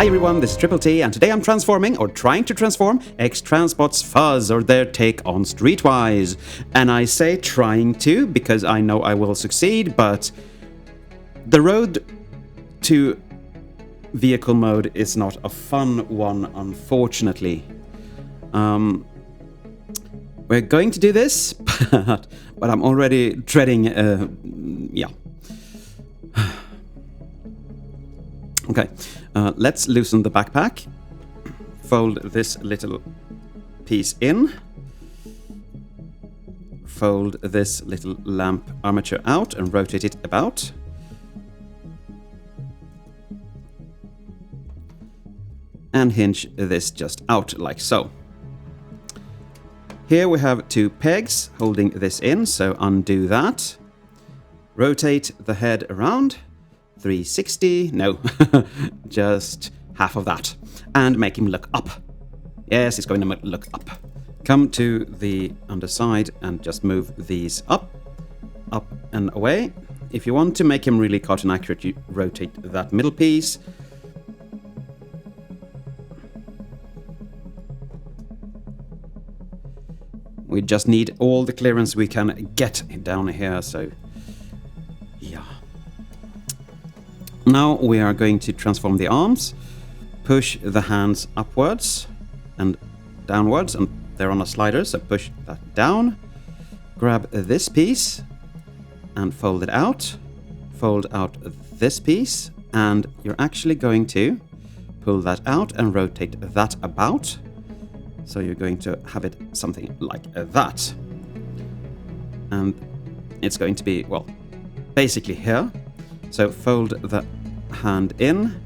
Hi everyone, this is Triple T, and today I'm transforming, or trying to transform, X-Transbots Fuzz, or their take on Streetwise. And I say trying to, because I know I will succeed, but the road to vehicle mode is not a fun one, unfortunately. We're going to do this, but I'm already dreading, yeah. Okay, let's loosen the backpack, fold this little piece in, fold this little lamp armature out and rotate it about. And hinge this just out like so. Here we have two pegs holding this in, so undo that. Rotate the head around. 360, no, just half of that. And make him look up. Yes, he's going to look up. Come to the underside and just move these up and away. If you want to make him really cartoon accurate, you rotate that middle piece. We just need all the clearance we can get down here, so yeah. Now we are going to transform the arms, push the hands upwards and downwards, and they're on a slider, so push that down. Grab this piece and fold out this piece, and you're actually going to pull that out and rotate that about. So you're going to have it something like that. And it's going to be, well, basically here. So fold the hand in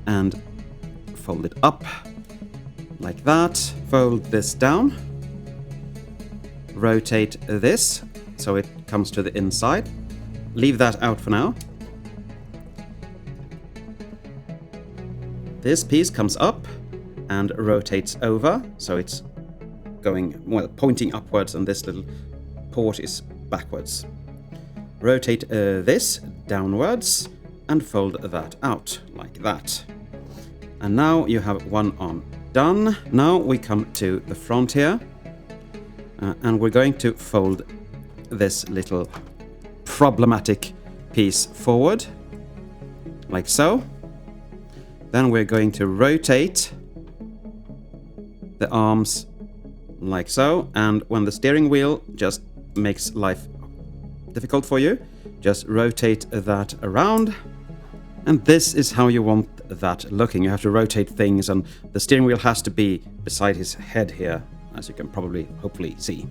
and fold it up like that. Fold this down. Rotate this so it comes to the inside. Leave that out for now. This piece comes up and rotates over, so it's going, well, pointing upwards, and this little port is backwards. Rotate this downwards and fold that out like that. And now you have one arm done. Now we come to the front here, and we're going to fold this little problematic piece forward, like so. Then we're going to rotate the arms like so, and when the steering wheel just makes life difficult for you, just rotate that around, and this is how you want that looking. You have to rotate things, and the steering wheel has to be beside his head here, as you can probably hopefully see.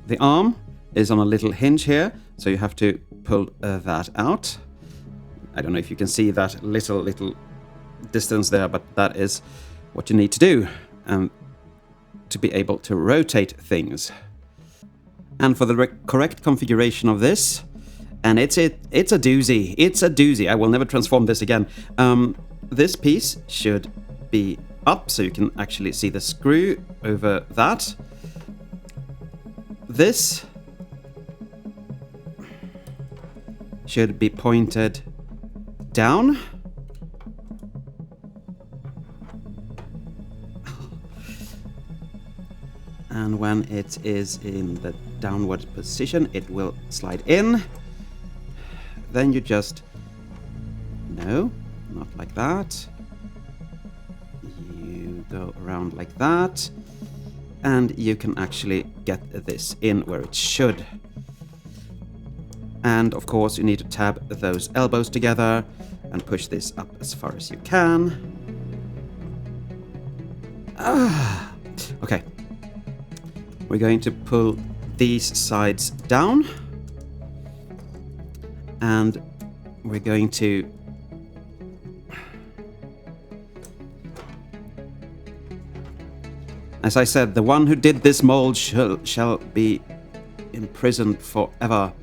The arm is on a little hinge here, so you have to pull that out. I don't know if you can see that little distance there, but that is what you need to do to be able to rotate things. And for the correct configuration of this, and it's a doozy, I will never transform this again. This piece should be up, so you can actually see the screw over that. This should be pointed down. And when it is in the downward position, it will slide in. Then you just... No, not like that. You go around like that. And you can actually get this in where it should. And of course, you need to tab those elbows together and push this up as far as you can. Okay. We're going to pull these sides down, and we're going to as I said, the one who did this mold shall be imprisoned forever,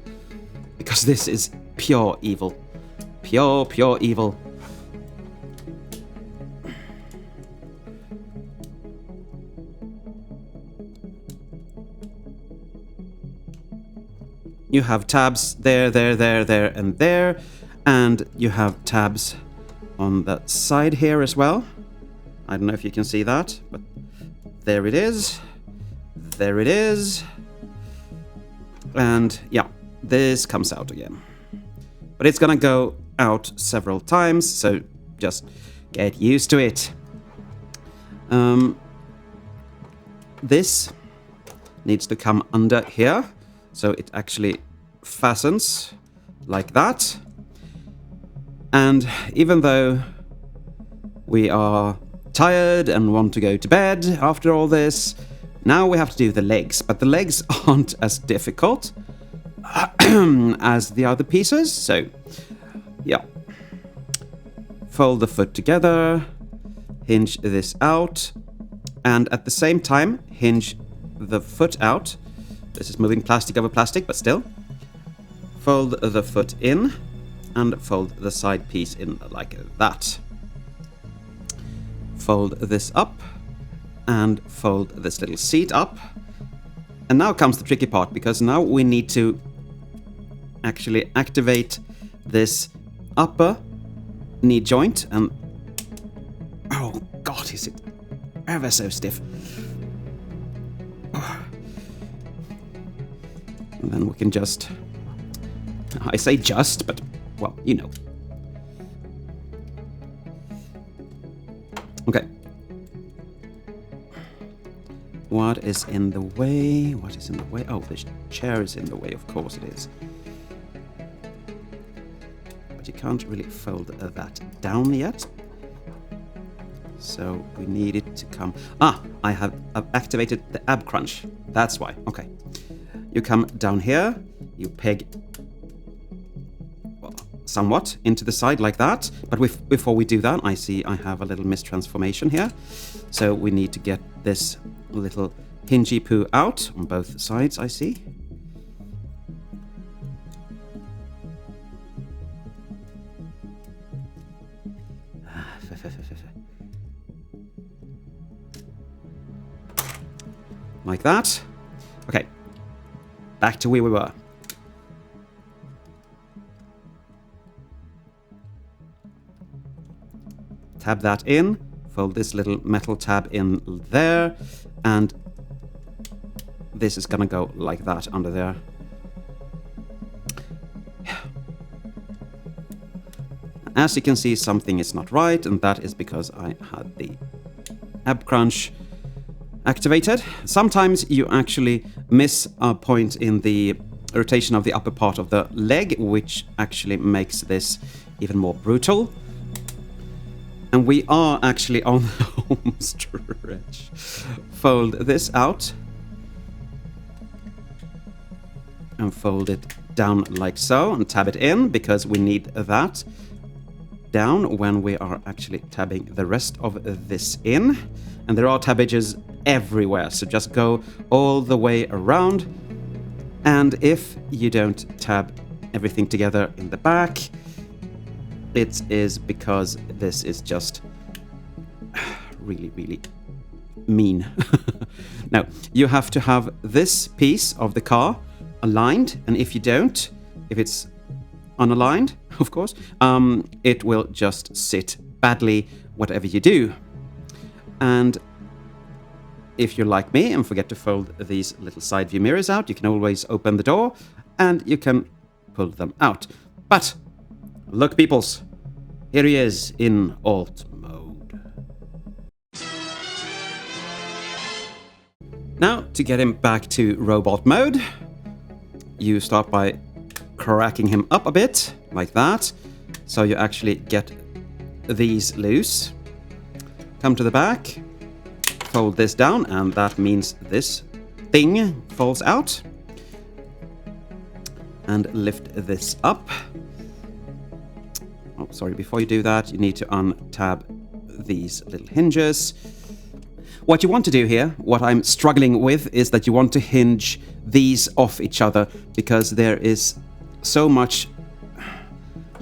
because this is pure evil. Pure evil. you have tabs there, and there, and you have tabs on the side here as well. I don't know if you can see that, but there it is. There it is. And yeah, this comes out again. But it's gonna go out several times, so just get used to it. This needs to come under here, so it actually fastens like that. And even though we are tired and want to go to bed after all this, now we have to do the legs. But the legs aren't as difficult as the other pieces, so yeah. Fold the foot together, hinge this out, and at the same time hinge the foot out. This is moving plastic over plastic, but still. Fold the foot in and fold the side piece in like that. Fold this up and fold this little seat up. And now comes the tricky part, because now we need to actually activate this upper knee joint. And oh god, is it ever so stiff. And then we can just, I say just, but well, you know. Okay. What is in the way? What is in the way? Oh, this chair is in the way, of course it is. But you can't really fold that down yet. So we need it to come... Ah, I have activated the ab crunch. That's why. Okay. You come down here. You peg somewhat into the side like that. But before we do that, I see I have a little mistransformation here. So we need to get this little hingy poo out on both sides, I see. Like that. Okay. Back to where we were. Tab that in. Fold this little metal tab in there. And this is gonna go like that under there. As you can see, something is not right, and that is because I had the ab crunch activated. Sometimes you actually miss a point in the rotation of the upper part of the leg, which actually makes this even more brutal. And we are actually on the home stretch. Fold this out. And fold it down like so, and tab it in, because we need that down when we are actually tabbing the rest of this in. And there are tabbages everywhere, so just go all the way around. And if you don't tab everything together in the back, it is because this is just really, really mean. Now, you have to have this piece of the car aligned, and if you don't, if it's unaligned, of course, it will just sit badly whatever you do. And if you're like me and forget to fold these little side view mirrors out, you can always open the door and you can pull them out. But look, peoples, here he is in alt mode. Now, to get him back to robot mode, you start by cracking him up a bit, like that. So you actually get these loose. Come to the back, fold this down, and that means this thing falls out. And lift this up. Oh, sorry, before you do that, you need to untab these little hinges. What you want to do here, what I'm struggling with, is that you want to hinge these off each other, because there is so much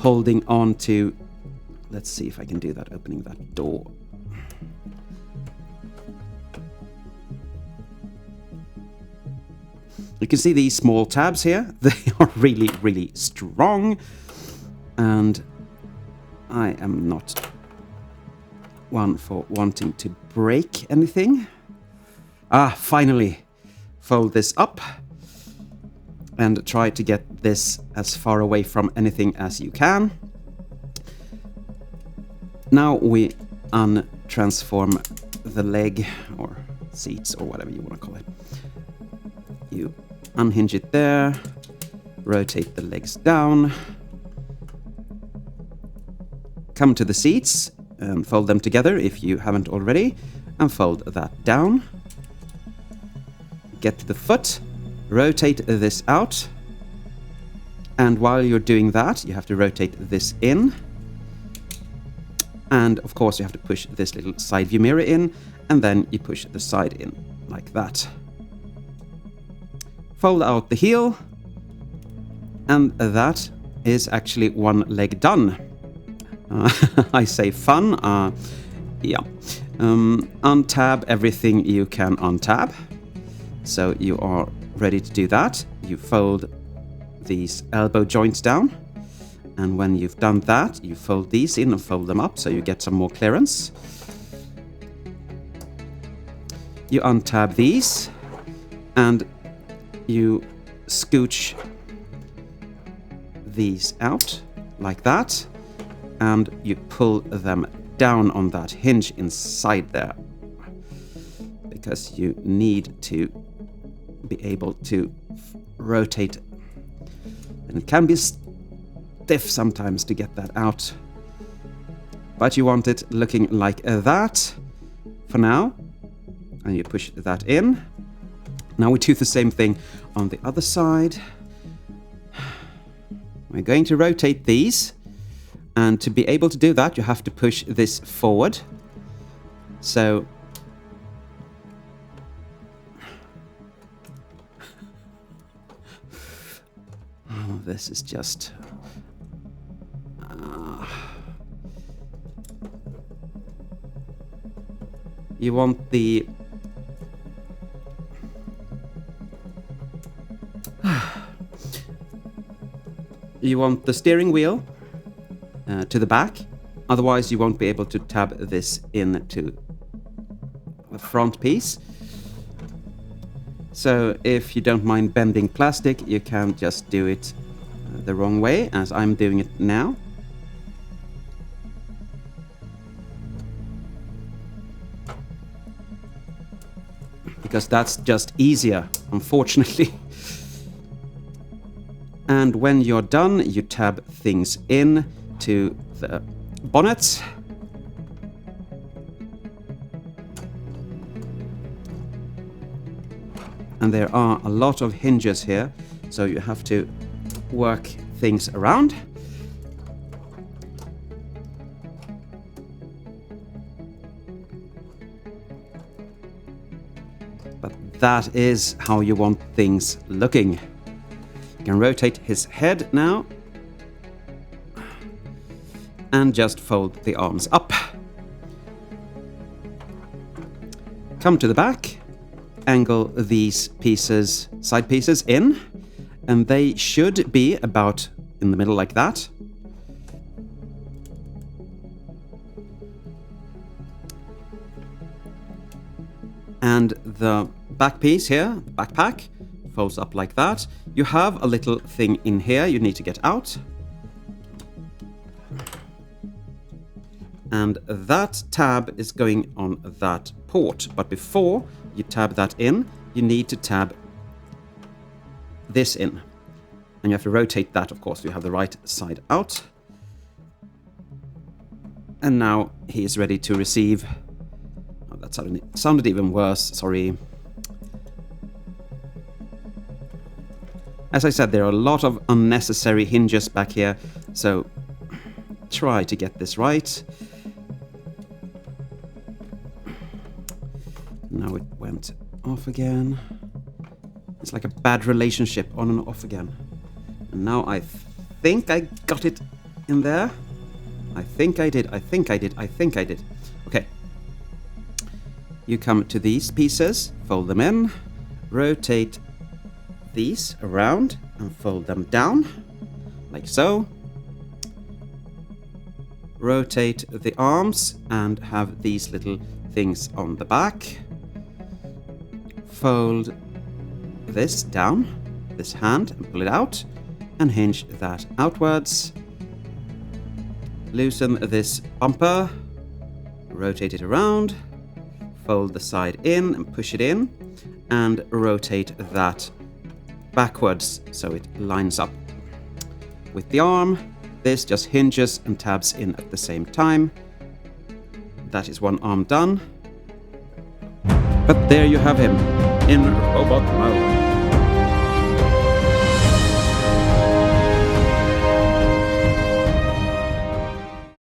holding on to... Let's see if I can do that, opening that door. You can see these small tabs here. They are really, really strong. And I am not one for wanting to break anything. Finally. Fold this up and try to get this as far away from anything as you can. Now we untransform the leg, or seats, or whatever you want to call it. You unhinge it there, rotate the legs down, come to the seats and fold them together if you haven't already, and fold that down. Get to the foot, rotate this out, and while you're doing that, you have to rotate this in. And of course, you have to push this little side view mirror in, and then you push the side in, like that. Fold out the heel, and that is actually one leg done. I say fun, yeah. Untab everything you can untab. So you are ready to do that. You fold these elbow joints down. And when you've done that, you fold these in and fold them up so you get some more clearance. You untab these and you scooch these out like that. And you pull them down on that hinge inside there. Because you need to be able to rotate, and it can be stiff sometimes to get that out, but you want it looking like that for now, and you push that in. Now we do the same thing on the other side. We're going to rotate these, and to be able to do that you have to push this forward. So this is just... you want the... you want the steering wheel to the back, otherwise you won't be able to tab this into the front piece. So if you don't mind bending plastic, you can just do it the wrong way, as I'm doing it now. Because that's just easier, unfortunately. And when you're done, you tab things in to the bonnet. And there are a lot of hinges here, so you have to work things around. But that is how you want things looking. You can rotate his head now and just fold the arms up. Come to the back, angle these pieces, side pieces in, and they should be about in the middle like that. And the back piece here, backpack, folds up like that. You have a little thing in here you need to get out. And that tab is going on that port. But before you tab that in, you need to tab this in. And you have to rotate that, of course, so you have the right side out. And now he is ready to receive. Oh, that sounded even worse, sorry. As I said, there are a lot of unnecessary hinges back here, so try to get this right. Now it went off again. It's like a bad relationship, on and off again. And now I think I got it in there. I think I did. Okay. You come to these pieces, fold them in, rotate these around and fold them down, like so. rotate the arms and have these little things on the back. Fold this down, this hand, and pull it out, and hinge that outwards. Loosen this bumper, rotate it around, fold the side in and push it in, and rotate that backwards so it lines up with the arm. This just hinges and tabs in at the same time. That is one arm done. But there you have him in robot mode.